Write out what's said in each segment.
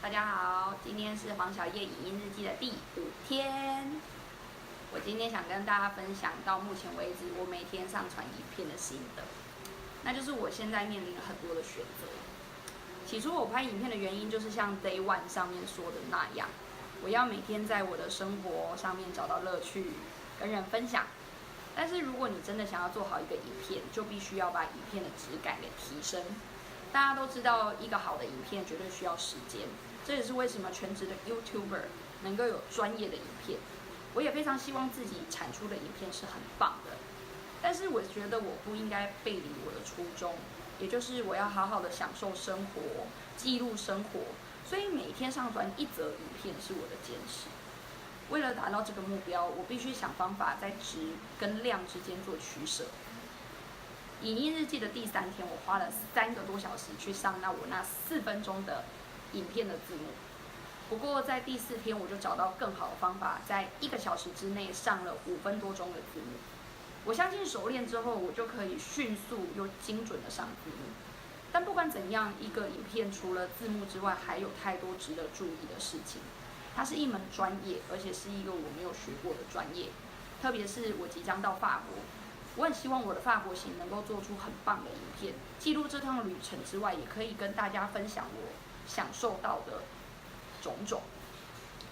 大家好，今天是黄小叶影音日记的第5天。我今天想跟大家分享到目前为止我每天上传影片的心得，那就是我现在面临了很多的选择。起初我拍影片的原因就是像 Day One 上面说的那样，我要每天在我的生活上面找到乐趣，跟人分享。但是如果你真的想要做好一个影片，就必须要把影片的质感给提升。大家都知道，一个好的影片绝对需要时间，这也是为什么全职的 YouTuber 能够有专业的影片。我也非常希望自己产出的影片是很棒的，但是我觉得我不应该背离我的初衷，也就是我要好好的享受生活，记录生活，所以每天上传1则影片是我的坚持。为了达到这个目标，我必须想方法在质跟量之间做取舍。影音日记的第3天，我花了3个多小时去上我那4分钟的影片的字幕。不过在第4天，我就找到更好的方法，在1个小时之内上了5分多钟的字幕。我相信熟练之后，我就可以迅速又精准的上字幕。但不管怎样，一个影片除了字幕之外，还有太多值得注意的事情。它是一门专业，而且是一个我没有学过的专业。特别是我即将到法国，我很希望我的法国行能够做出很棒的影片，记录这趟旅程之外，也可以跟大家分享我享受到的种种。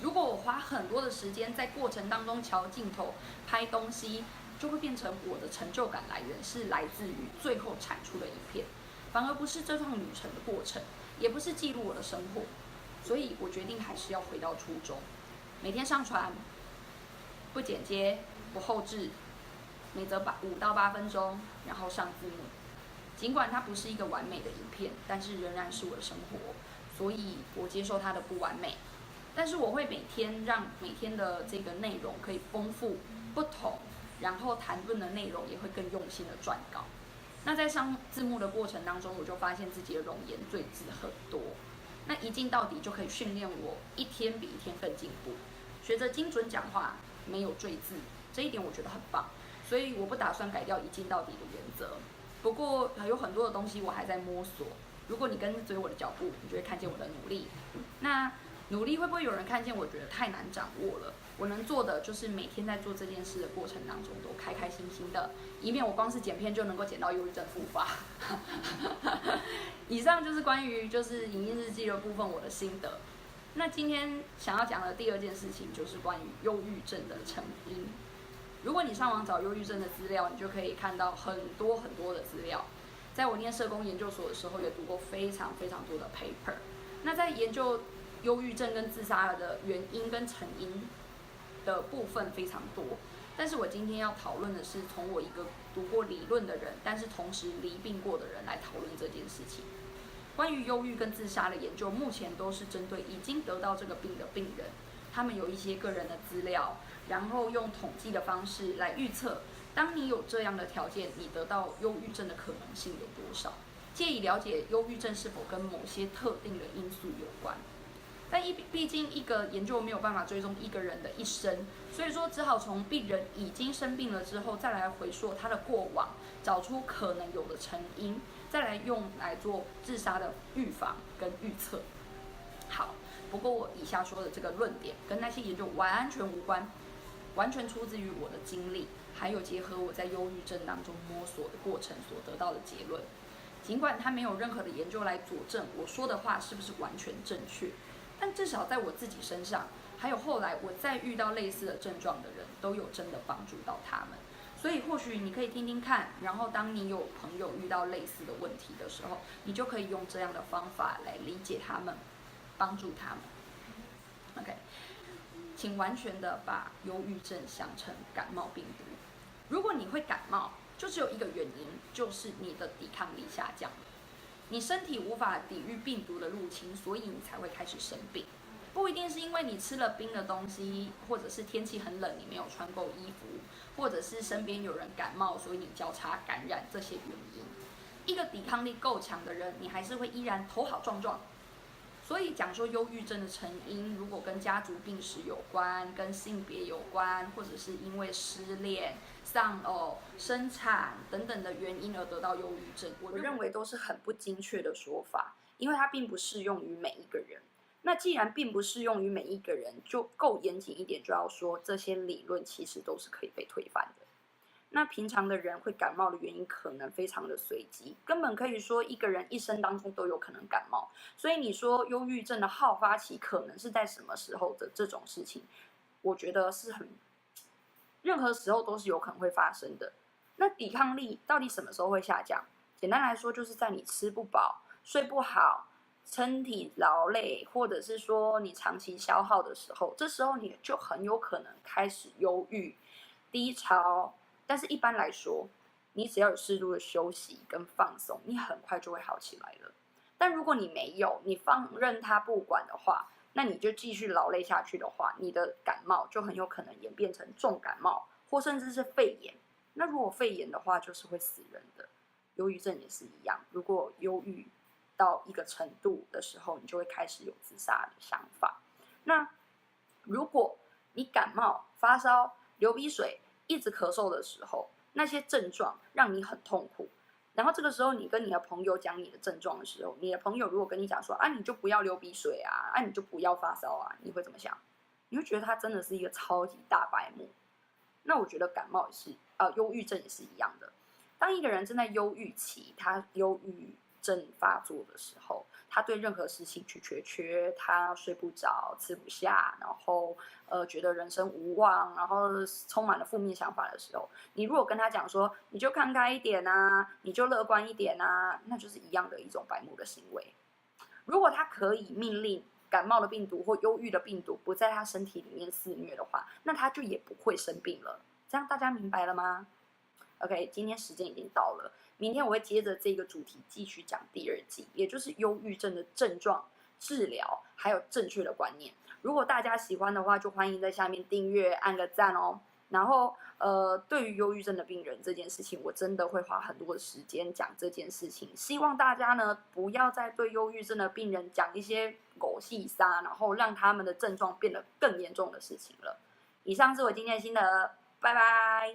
如果我花很多的时间在过程当中瞧镜头、拍东西，就会变成我的成就感来源是来自于最后产出的影片，反而不是这趟旅程的过程，也不是记录我的生活。所以我决定还是要回到初衷，每天上传，不剪接，不后置，每则5到8分钟，然后上字幕。尽管它不是一个完美的影片，但是仍然是我的生活，所以我接受它的不完美。但是我会每天让每天的这个内容可以丰富不同，然后谈论的内容也会更用心的撰稿。那在上字幕的过程当中，我就发现自己的冗言赘字很多。那一镜到底就可以训练我一天比一天更进步，学着精准讲话，没有赘字，这一点我觉得很棒。所以我不打算改掉一镜到底的原则。不过有很多的东西我还在摸索。如果你跟随我的脚步，你就会看见我的努力。那努力会不会有人看见？我觉得太难掌握了。我能做的就是每天在做这件事的过程当中都开开心心的，以免我光是剪片就能够剪到忧郁症复发。以上就是关于影音日记的部分我的心得。那今天想要讲的第2件事情就是关于忧郁症的成因。如果你上网找忧郁症的资料，你就可以看到很多很多的资料。在我念社工研究所的时候，也读过非常非常多的 paper。那在研究忧郁症跟自杀的原因跟成因的部分非常多，但是我今天要讨论的是从我一个读过理论的人，但是同时罹病过的人来讨论这件事情。关于忧郁跟自杀的研究，目前都是针对已经得到这个病的病人，他们有一些个人的资料，然后用统计的方式来预测，当你有这样的条件，你得到忧郁症的可能性有多少，借以了解忧郁症是否跟某些特定的因素有关。但毕竟一个研究没有办法追踪一个人的一生，所以说只好从病人已经生病了之后，再来回溯他的过往，找出可能有的成因，再来用来做自杀的预防跟预测。好，不过我以下说的这个论点跟那些研究完全无关，完全出自于我的经历，还有结合我在忧郁症当中摸索的过程所得到的结论。尽管它没有任何的研究来佐证我说的话是不是完全正确，但至少在我自己身上，还有后来我再遇到类似的症状的人，都有真的帮助到他们。所以或许你可以听听看，然后当你有朋友遇到类似的问题的时候，你就可以用这样的方法来理解他们，帮助他们。OK， 请完全的把忧郁症想成感冒病毒。如果你会感冒，就只有一个原因，就是你的抵抗力下降了。你身体无法抵御病毒的入侵，所以你才会开始生病。不一定是因为你吃了冰的东西，或者是天气很冷你没有穿够衣服，或者是身边有人感冒，所以你交叉感染这些原因。一个抵抗力够强的人，你还是会依然头好壮壮。所以讲说忧郁症的成因，如果跟家族病史有关，跟性别有关，或者是因为失恋、丧偶、生产等等的原因而得到忧郁症，我认为都是很不精确的说法，因为它并不适用于每一个人。那既然并不适用于每一个人，就够严谨一点，就要说这些理论其实都是可以被推翻的。那平常的人会感冒的原因可能非常的随机，根本可以说一个人一生当中都有可能感冒。所以你说忧郁症的好发期可能是在什么时候的这种事情，我觉得是任何时候都是有可能会发生的。那抵抗力到底什么时候会下降？简单来说，就是在你吃不饱、睡不好、身体劳累，或者是说你长期消耗的时候，这时候你就很有可能开始忧郁、低潮。但是一般来说，你只要有适度的休息跟放松，你很快就会好起来了。但如果你没有，你放任它不管的话，那你就继续劳累下去的话，你的感冒就很有可能演变成重感冒，或甚至是肺炎。那如果肺炎的话，就是会死人的。忧郁症也是一样，如果忧郁到一个程度的时候，你就会开始有自杀的想法。那如果你感冒、发烧、流鼻水、一直咳嗽的时候，那些症状让你很痛苦，然后这个时候你跟你的朋友讲你的症状的时候，你的朋友如果跟你讲说啊，你就不要流鼻水啊，你就不要发烧啊，你会怎么想？你会觉得他真的是一个超级大白目。那我觉得感冒也是，忧郁症也是一样的。当一个人正在忧郁期，他忧郁症发作的时候，他对任何事情兴趣缺缺，他睡不着、吃不下，然后觉得人生无望，然后充满了负面想法的时候，你如果跟他讲说，你就看开一点啊，你就乐观一点啊，那就是一样的一种白目的行为。如果他可以命令感冒的病毒或忧郁的病毒不在他身体里面肆虐的话，那他就也不会生病了。这样大家明白了吗？OK， 今天时间已经到了，明天我会接着这个主题继续讲第二季，也就是忧郁症的症状、治疗，还有正确的观念。如果大家喜欢的话，就欢迎在下面订阅、按个赞哦。然后，对于忧郁症的病人这件事情，我真的会花很多的时间讲这件事情。希望大家呢，不要再对忧郁症的病人讲一些狗屁撒，然后让他们的症状变得更严重的事情了。以上是我今天的心得，拜拜。